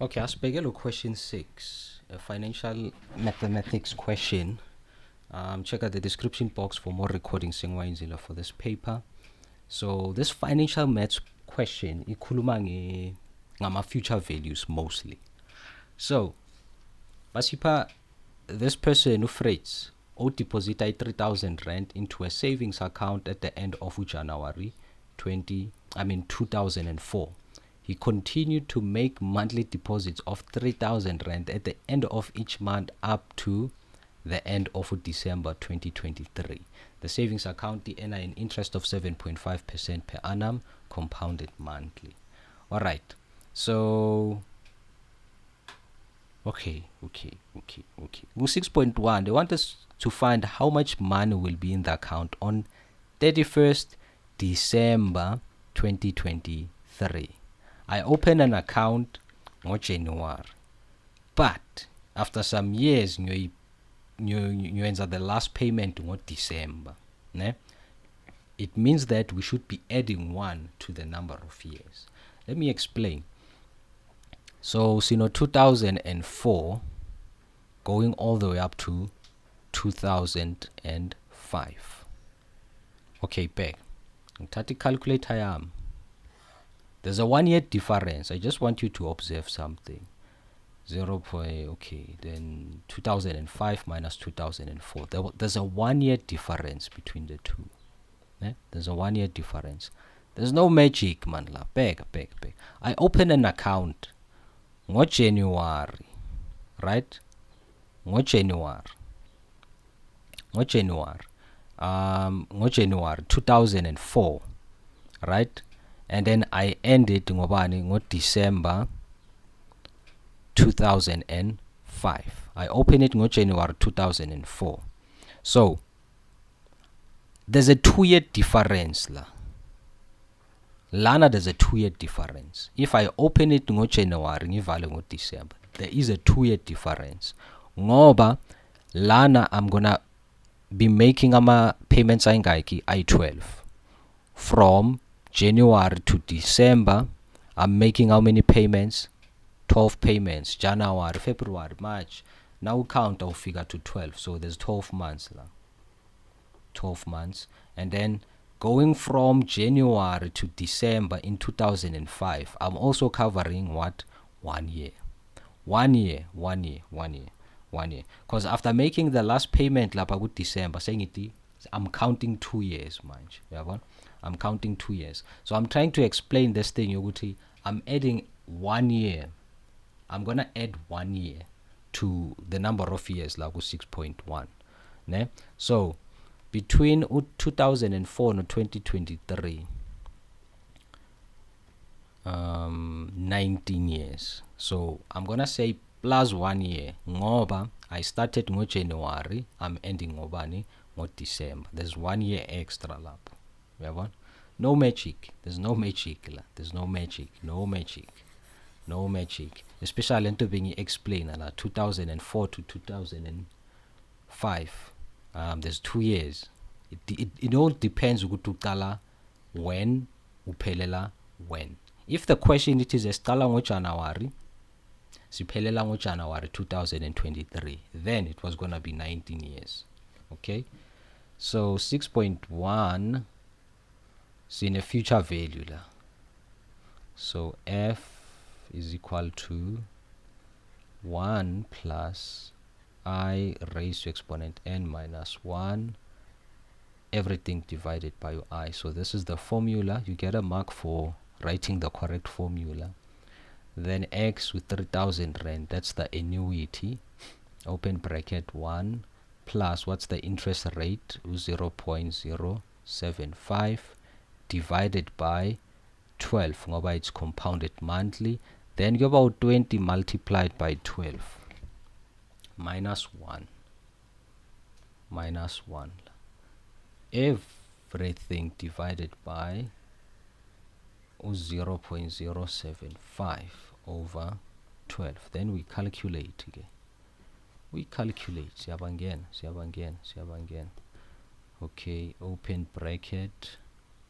Okay, asibhekele question 6, a financial mathematics question. Check out the description box for more recordings for this paper. So this financial maths question ikhuluma ngama future values mostly. So basipha this person Fritz deposited 3,000 rand into a savings account at the end of January 2004. He continued to make monthly deposits of 3,000 rand at the end of each month up to the end of December 2023. The savings account earned an interest of 7.5% per annum, compounded monthly. All right. So Okay. 6.1, they want us to find how much money will be in the account on 31st December 2023. I opened an account in January, but after some years, you enter the last payment in December. Ne? It means that we should be adding 1 to the number of years. Let me explain. So, 2004 going all the way up to 2005. Okay, back. Ngithatha calculator yami. There's a 1 year difference. I just want you to observe something. 0. Okay, then 2005 minus 2004. There's a 1 year difference between the two. There's a 1 year difference. There's no magic, man. Back. I open an account January, right? January 2004, right? And then I ended December 2005. I opened it January 2004. So there's a 2 year difference la. Lana, there's a 2 year difference. If I open it in January, ngivale December, there is a 2 year difference. Ngoba lana I'm gonna be making ama payments ayingaki I-12. From January to December, I'm making how many payments? 12 payments. January, February, March. Now count I'll figure to 12. So there's 12 months la. 12 months. And then going from January to December in 2005, I'm also covering what? 1 year. 1 year. Because after making the last payment lapha ku December, saying I'm counting 2 years, manje. I'm counting 2 years. So I'm trying to explain this thing yokuthi I'm adding 1 year. I'm gonna add 1 year to the number of years like 6.1. Ne? So between 2004 and 2023, 19 years. So I'm gonna say plus 1 year. Ngoba I started in January, I'm ending ngobani December. There's 1 year extra lapho. Uyabona? No magic. There's no magic la. There's no magic. Especially into being explained la 2004 to 2005. There's 2 years. It all depends ukuthi when uphelela when. If the question it is esqala ngoJanuary, siphelela ngoJanuary 2023, then it was gonna be 19 years. Okay, so 6.1 is in a future value la. So f is equal to 1 plus I raised to exponent n minus 1, everything divided by I. So this is the formula. You get a mark for writing the correct formula. Then x with 3,000 rand, that's the annuity, open bracket 1, plus what's the interest rate? 0.075 divided by 12 ngoba it's compounded monthly. Then you about 20 multiplied by 12 minus 1. Everything divided by 0.075 over 12. Then we calculate again. Siyabangena. Okay, open bracket,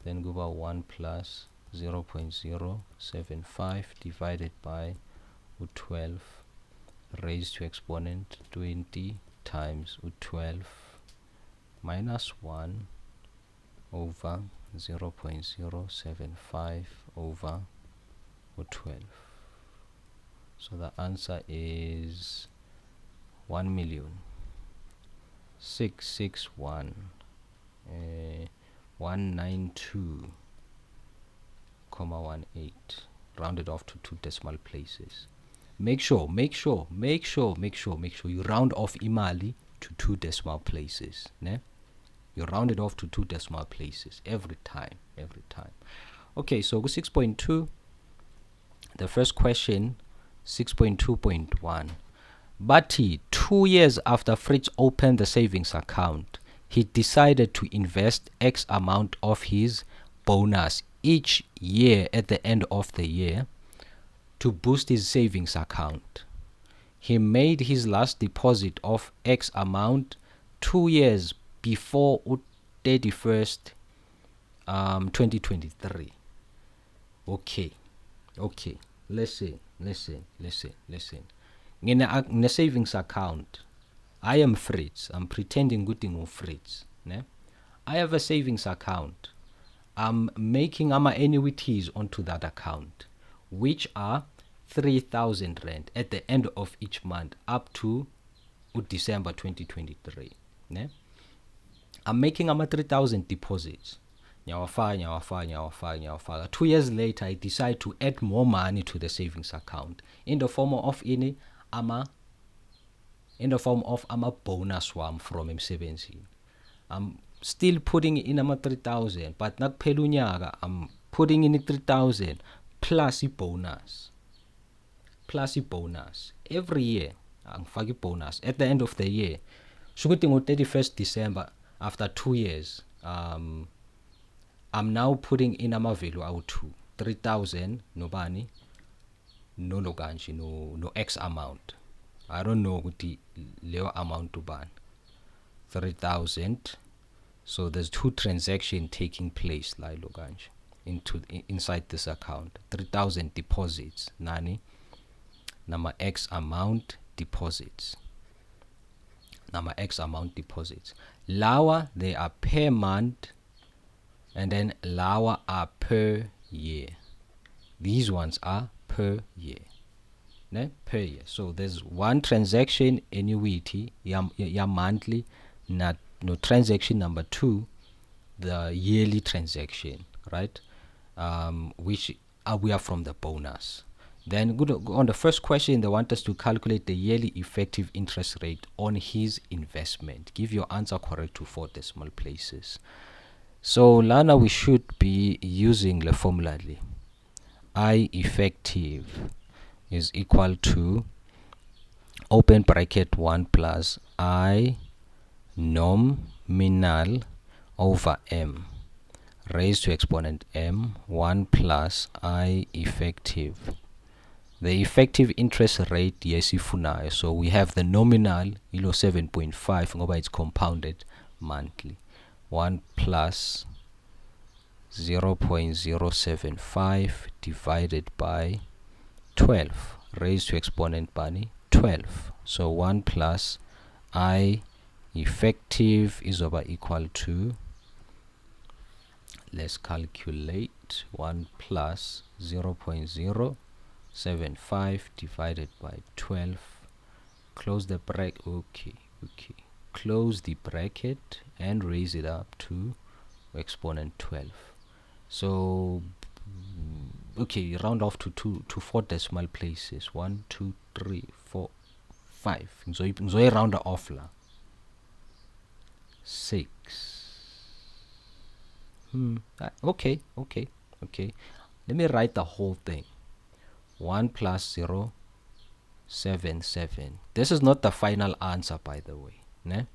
then go by 1 plus 0.075 divided by u12 raised to exponent 20 times u12 minus 1 over 0.075 over u12. So the answer is 1,661,192,18 rounded off to 2 decimal places. Make sure you round off imali to 2 decimal places, ne? You round it off to 2 decimal places every time. Okay, so 6.2, the first question, 6.2.1. But 2 years after Fritz opened the savings account, he decided to invest X amount of his bonus each year at the end of the year to boost his savings account. He made his last deposit of X amount 2 years before 31st 2023. Okay, listen. Ngine savings account. I am Fritz. I'm pretending good thing of Fritz. Ne? I have a savings account. I'm making annuities onto that account, which are 3,000 rand at the end of each month up to December 2023. Ne? I'm making 3,000 deposits. Nyawafa. 2 years later, I decide to add more money to the savings account in the form of bonus one from M17. I'm still putting in 3,000, but not pelunyaka. I'm putting in 3,000 plus a bonus. Every year, I'm fagi bonus. At the end of the year, shooting on 31st December, after 2 years, I'm now putting in value out to 3,000 no X amount. I don't know what the low amount to ban 3,000. So there's 2 transactions taking place like loganj inside this account. 3,000 deposits nani nama X amount deposits. Lawa, they are per month, and then lawa are per year. These ones are per year. Ne? Per year. So there's one transaction annuity, ya monthly, no transaction number 2, the yearly transaction, right? Which we are from the bonus. Then on the first question, they want us to calculate the yearly effective interest rate on his investment. Give your answer correct to 4 decimal places. So Lana, we should be using the formula. I effective is equal to open bracket 1 plus I nominal over M raised to exponent M 1 plus I effective. The effective interest rate yesifunayo, so we have the nominal 7.5 ngoba it's compounded monthly. 1 plus 0.075 divided by 12 raised to exponent bani 12. So 1 plus I effective is over equal to, let's calculate, 1 plus 0.075 divided by 12. Close the bracket. Okay. Close the bracket and raise it up to exponent 12. So okay, round off to 4 decimal places. 1 2 3 4 5. So you round off la 6. Okay. Let me write the whole thing. 1 plus 0.77. This is not the final answer, by the way. Ne?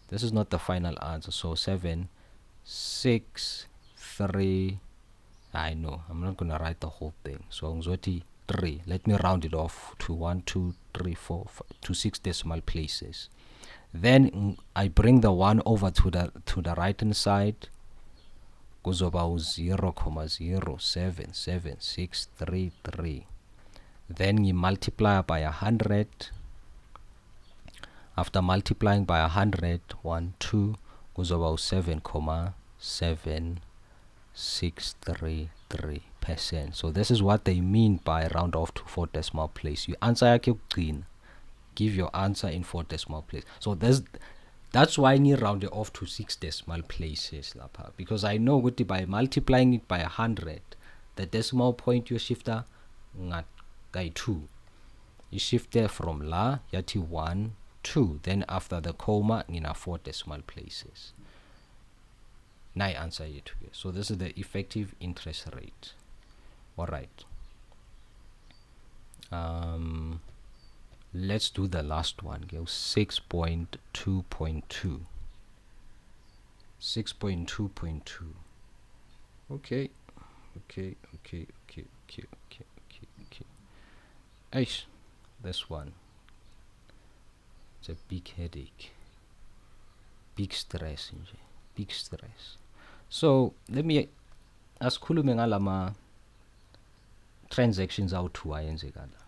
This is not the final answer. So 7 6 3. I know I'm not gonna write the whole thing. So 3. Let me round it off to 1 2 3 4 5, to 6 decimal places. Then I bring the 1 over to the right hand side. Goes about 0.07763. then you multiply by 100. After multiplying by 100, 1 2 goes about 7,7633%. so this is what they mean by round off to 4 decimal place. You answer yakhe yokugcina, give your answer in 4 decimal place. So that's why I round it off to 6 decimal places lapha, because I know ukuthi by multiplying it by 100, the decimal point you shifter by 2. You shift there from la yati 1 2, then after the comma ngina 4 decimal places. Now I answer it here. So this is the effective interest rate. All right. Let's do the last one. Go 6.2.2. 6.2.2. Okay. Aish, this one. It's a big headache. Big stress. Big stress. So let me asikhulume ngalama transactions awu-2 ayenzekala.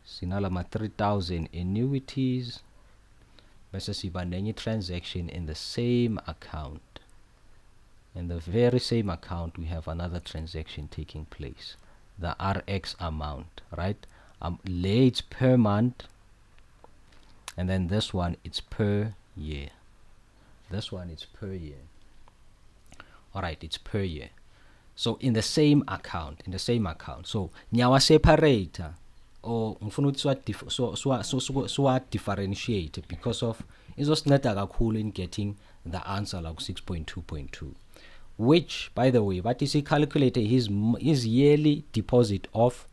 Sinalama 3,000 annuities bese siba nenye transaction in the same account. In the very same account we have another transaction taking place, the RX amount, right? It's per month, and then this one it's per year. This one is per year. All right, it's per year. So in the same account, so nyawa separator or ngifuna ukuthi so differentiate, because of izosinceda kakhulu in getting the answer like 6.2.2, which by the way but is calculated his yearly deposit of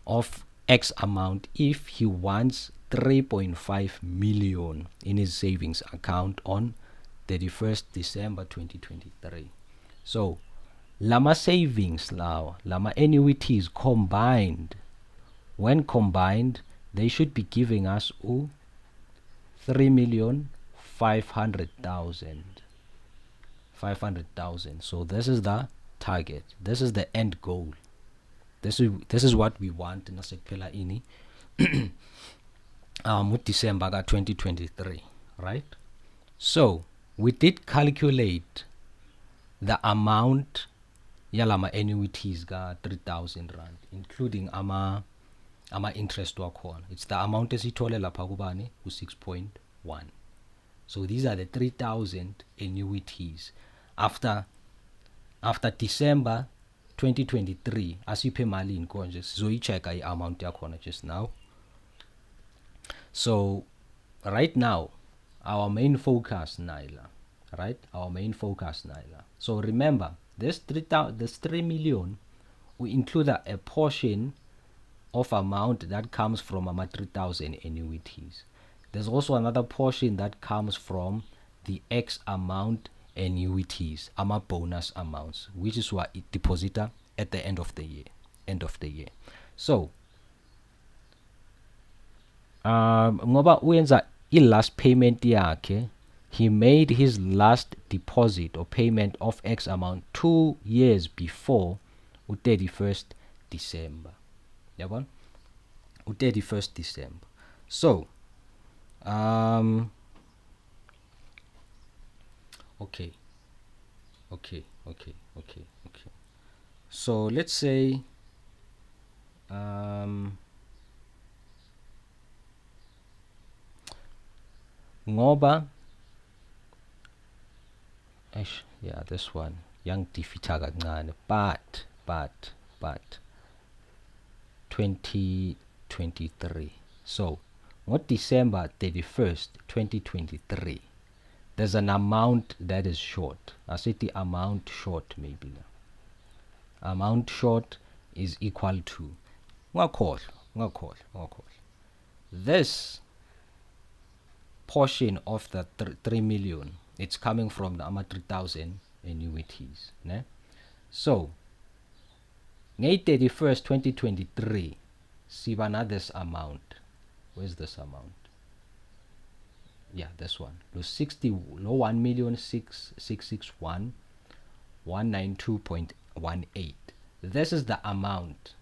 of X amount if he wants 3.5 million in his savings account on 31st December 2023. So lama savings lawa, lama annuities combined, when combined they should be giving us 3,500,000. So this is the target, this is the end goal, this is what we want in nasekphela ini December 2023, right? So we did calculate the amount yalama annuities ga 3,000 rand, including ama interest wakhona. It's the amount esithole lapha kubani ku 6.1. So these are the 3,000 annuities after December 2023. Asiphe malini konje sizoyichecka i-amount yakhona just now. So right now our main focus naila, right? Our main focus naila. So remember this 3 million, we include a portion of amount that comes from our 3,000 annuities. There's also another portion that comes from the X amount annuities, ama bonus amounts, which is what it depositor at the end of the year. So ngoba uyenza i-last payment yakhe, he made his last deposit or payment of X amount 2 years before 31st December. Yabona? 31st December. So okay. So let's say ngoba yeah, this one young defeater kancane, but 2023. So what December 31st 2023, there's an amount that is short. I said the amount short, maybe amount short is equal to this portion of the 3 million. It's coming from the 3,000 annuities, ne? So May 31st 2023 sibana this amount. Where's this amount? Yeah, this one. Lo 1,661,192.18. This is the amount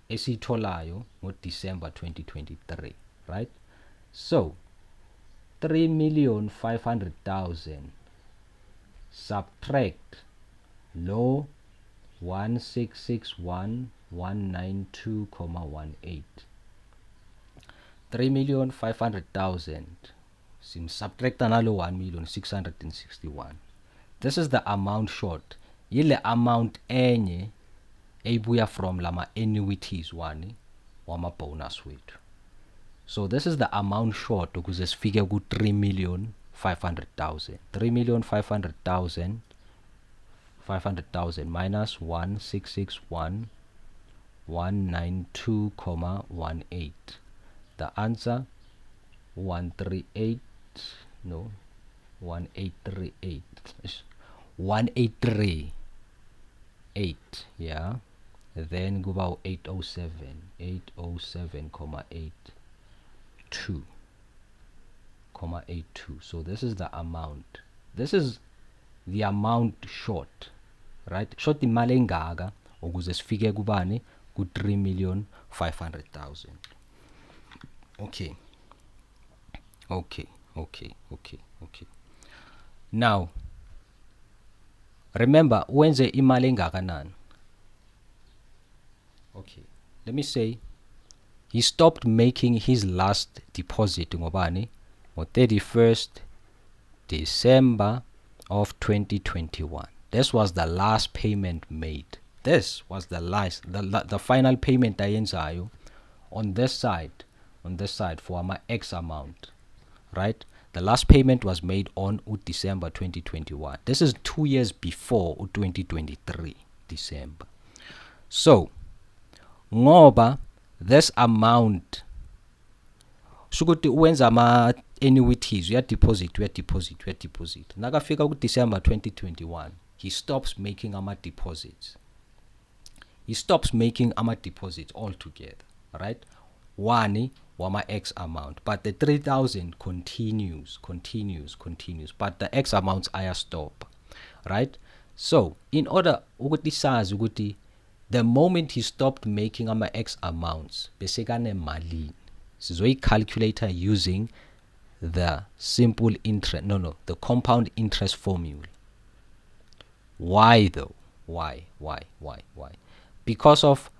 esitholayo ngo-December 2023, right? So 3,500,000 subtract lo 1,661,192,18. 3,500,000 subtracta nalo 1,661,000. This is the amount short. Yile amount enye ebuya from lama annuities wama bonus wethu. So this is the amount short ukuze sifike ku 3,500,000. 3,500,000 minus 1,661,192,18. The answer 138 no 1838 1838, yeah. Then go about 807,807,82. So this is the amount. This is the amount short, right? Short imali engaka ukuze sifike kubani ku 3,500,000. Okay. Now remember wenze imali engakanani. Okay, let me say he stopped making his last deposit ngobani on 31st December of 2021. This was the last payment made. This was the final payment ayenzayo on this side for my X amount, right? The last payment was made on December 2021. This is 2 years before 2023 December. So ngoba this amount sukuthi wenza ama annuities uya deposit nakafika ku December 2021 he stops making ama deposits. He stops making ama deposits altogether, right? One wama X amount, but the 3,000 continues, but the X amounts aya stop, right? So in order ukuthi sazi ukuthi the moment he stopped making ama X amounts besekane malini, sizoyi calculator using the simple interest, the compound interest formula. Why though? Why? Because of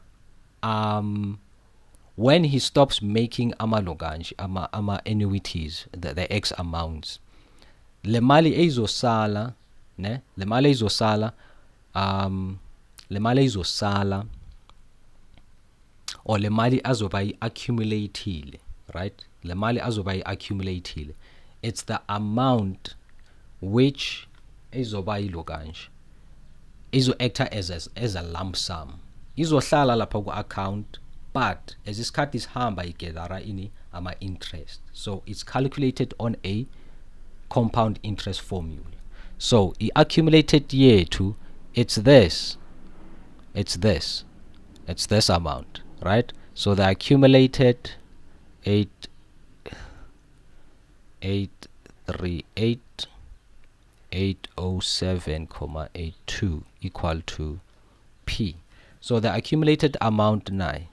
when he stops making ama annuities, the X amounts, le mali ezosala or le mali azoba accumulated, right? Le mali azoba accumulated. It's the amount which izoba ilokanje izo acta as a lump sum. Izohlala lapha ku account, but as isikhathi sihamba igather ini ama interest. So it's calculated on a compound interest formula. So the accumulated yethu it's this amount, right? So the accumulated 838,807,82 equal to P. So the accumulated amount 9.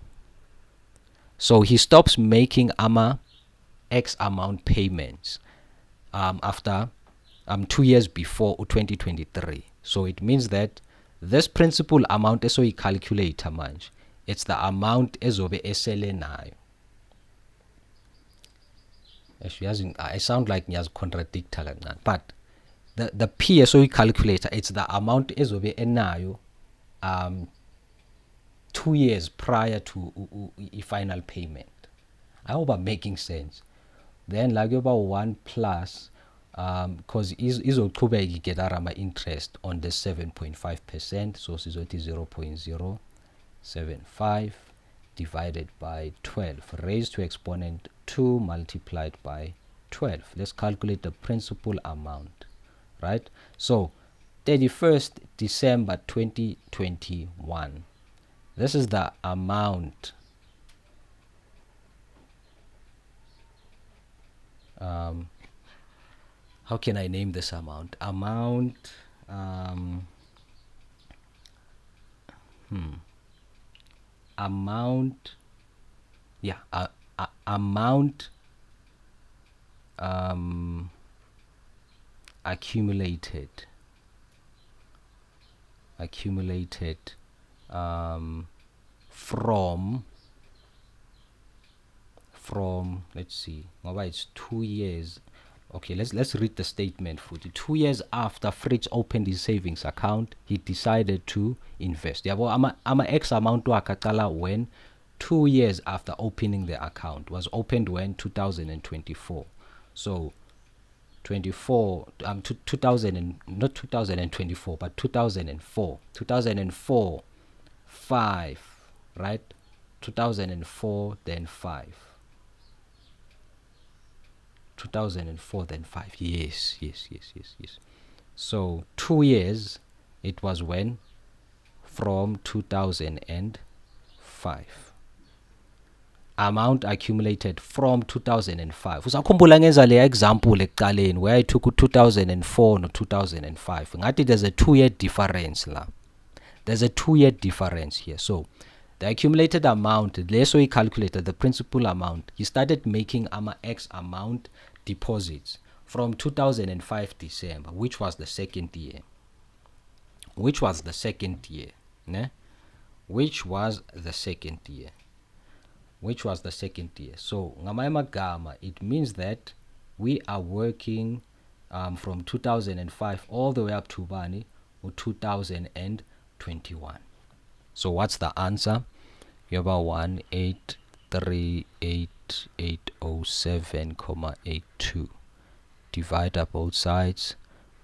So he stops making ama X amount payments after 2 years before 2023. So it means that this principal amount eso I calculate manje, it's the amount ezobe esele nayo. I sound like ngiyaz contradict kancane, but the P eso I calculator, it's the amount ezobe enayo 2 years prior to final payment. I hope I'm making sense. Then like about 1 plus because izoqhubeka igather ama interest on the 7.5%, so sizothi 0.075 divided by 12 raised to exponent 2 multiplied by 12. Let's calculate the principal amount, right? So 31st December 2021, this is the amount how can I name this amount? amount, amount accumulated from, let's see, ngoba it's 2 years. Okay, let's read the statement for 2 years after Fritz opened his savings account, he decided to invest. Yabo ama X amount wakhe aqala when 2 years after opening the account. Was opened when 2024. So 24 2000 and, not 2024 but 2004 5, right? 2004 then 5, 2004 then 5. Yes. So 2 years, it was when? From 2005. Amount accumulated from 2005. Usakhumbula ngenza le example ekuqaleni where I took 2004 no 2005. Ngathi there's a 2-year difference la. There's a 2-year difference here. So the accumulated amount, leso he calculated the principal amount. He started making X amount deposits from 2005 December, which was the second year. Ne? Which was the second year. So ngamanye amagama, it means that we are working from 2005 all the way up to 2021. So what's the answer? You have 1838807.82. Divide up both sides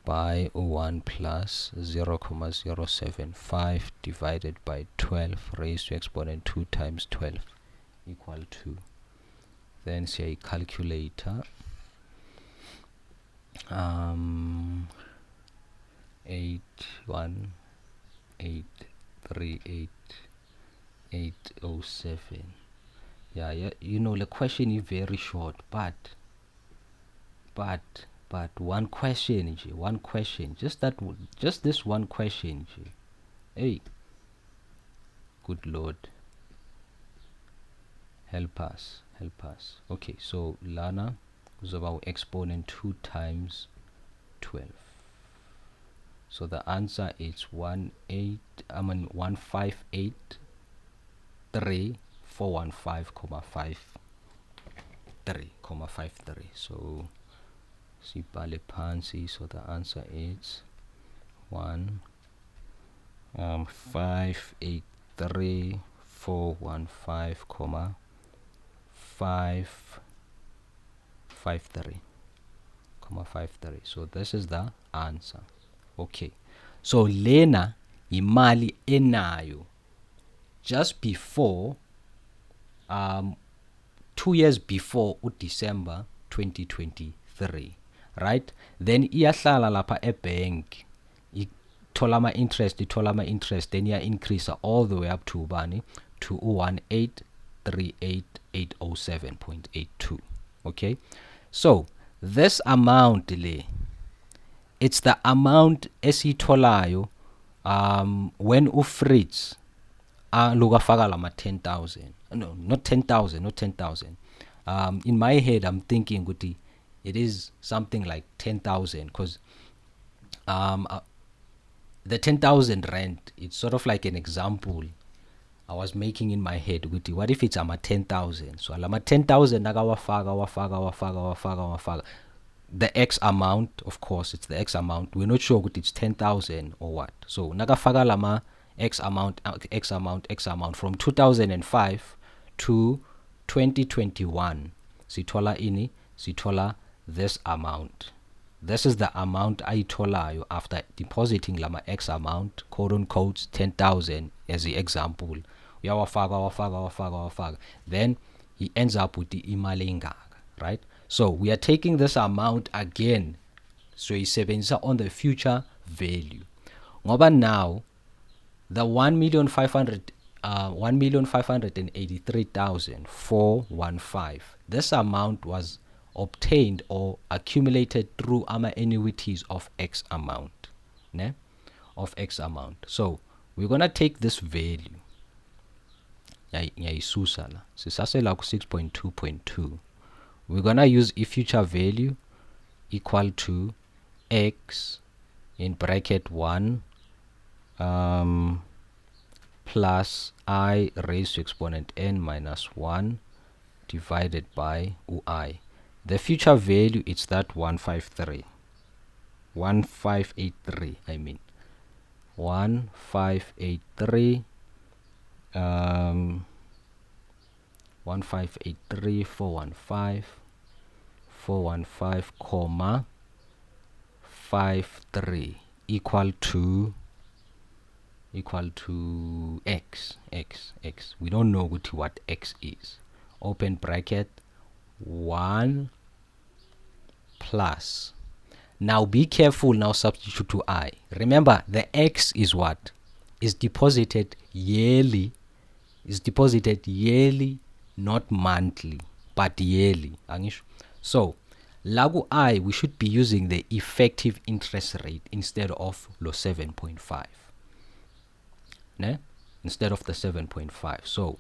by 1 plus 0.075 divided by 12 raised to exponent 2 times 12 equal to, then say calculator, 818380807. Yeah, you know the question is very short, but one question, just this one question. Hey, good Lord, help us. Okay, so lana is about exponent 2 times 12. So the answer is 1583415,53. So sibhale phansi. So the answer is 1583415,53. So this is the answer. Okay, so lena imali enayo just before 2 years before December 2023, right? Then iyahlala lapha ebank, ithola ama interest, then iya increase all the way up to 1838807.82. Okay, so this amount le, it's the amount esitholayo when uFritz lukafaka lama 10,000. No, not 10,000. In my head I'm thinking ukuthi it is something like 10,000, because the 10,000 rand, it's sort of like an example I was making in my head. What if it's 10,000? So alama 10,000 wafaka the X amount. Of course, it's the X amount. We're not sure what it's 10,000 or what. So nakafaka lama X amount from 2005 to 2021. Sithola this amount. This is the amount ayitholayo after depositing lama X amount, quote unquote 10,000 as the example. Wafaka. Then he ends up with the imali engaka, right? So we are taking this amount again, so isebenzisa on the future value. Ngoba now the 1,583,415, this amount was obtained or accumulated through annuities of X amount, of X amount. So we're gonna take this value ngiyayisusa la sisasela ku 6.2.2. We're gonna use a future value equal to x in bracket 1 plus I raised to exponent n minus 1 divided by I. The future value is that 1583 I mean 1583 1583 415 comma 53 equal to x. We don't know what x is. Open bracket 1 plus. Now be careful, now substitute to I. Remember the x is what? Is deposited yearly. Not monthly, but yearly. So lagu I, we should be using the effective interest rate instead of lo 7.5. Ne? Instead of the 7.5. So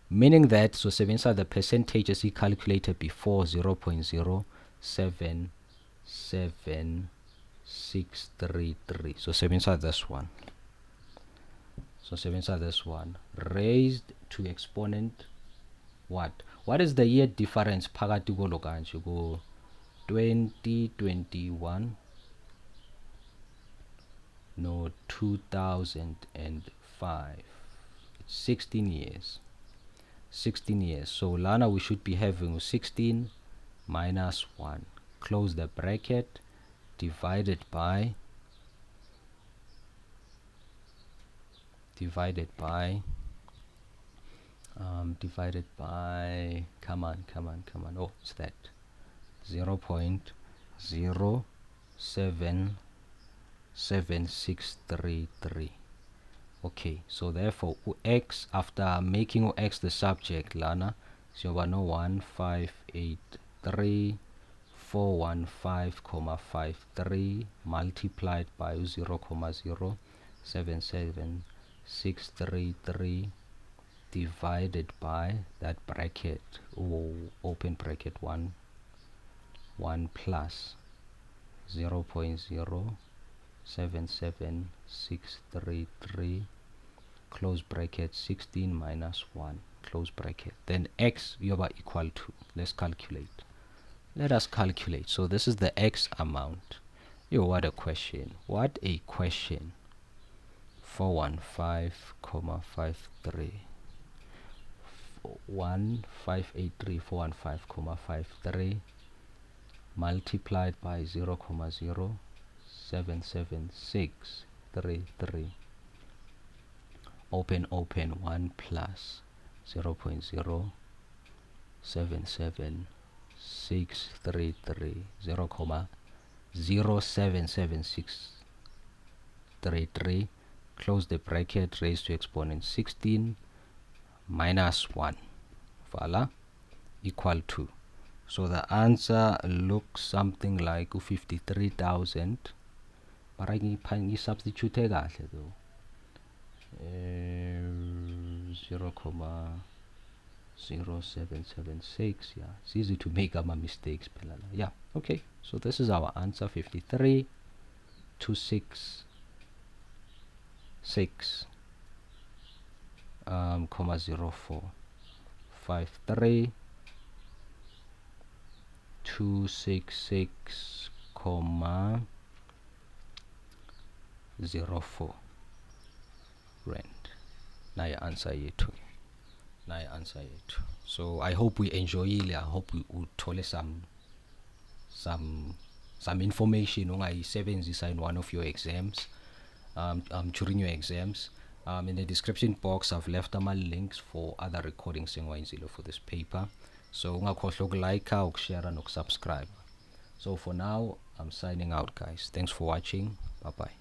meaning that so sebenzisa the percentages he calculated before 0.077633. So sebenzisa this one. Raised to exponent what? What is the year difference phakathi kolo kanje ko 2021 no 2005? It's 16 years. So lana we should be having 16 minus 1, close the bracket, divided by come on, oh, it's that 0.077633. okay, so therefore x, after making x the subject lana, so we know 1583 multiplied by 0.07763 divided by that bracket, open bracket 1 plus 0.07763 close bracket 16 minus 1 close bracket, then x yoba equal to, let us calculate. So this is the x amount. What a question. 415,53 1583 multiplied by 0.07763 open 1 plus 0.07763 0.07763 close the bracket, raised to exponent 16 minus 1 voila equal to. So the answer looks something like 53,000, but I can substitute though 0.0776. yeah, it's easy to make my mistakes. Yeah, okay, so this is our answer, 53,266 0.04 53 266 0.04 rand. Nayo answer yethu. So I hope we enjoy it. I hope we uthole some information ongayisebenzisa in one of your exams, during your exams. In the description box I've left my links for other recordings for this paper, so ungakhohlwa ukulike, ukushare nokusubscribe. So for now I'm signing out, guys. Thanks for watching. Bye bye.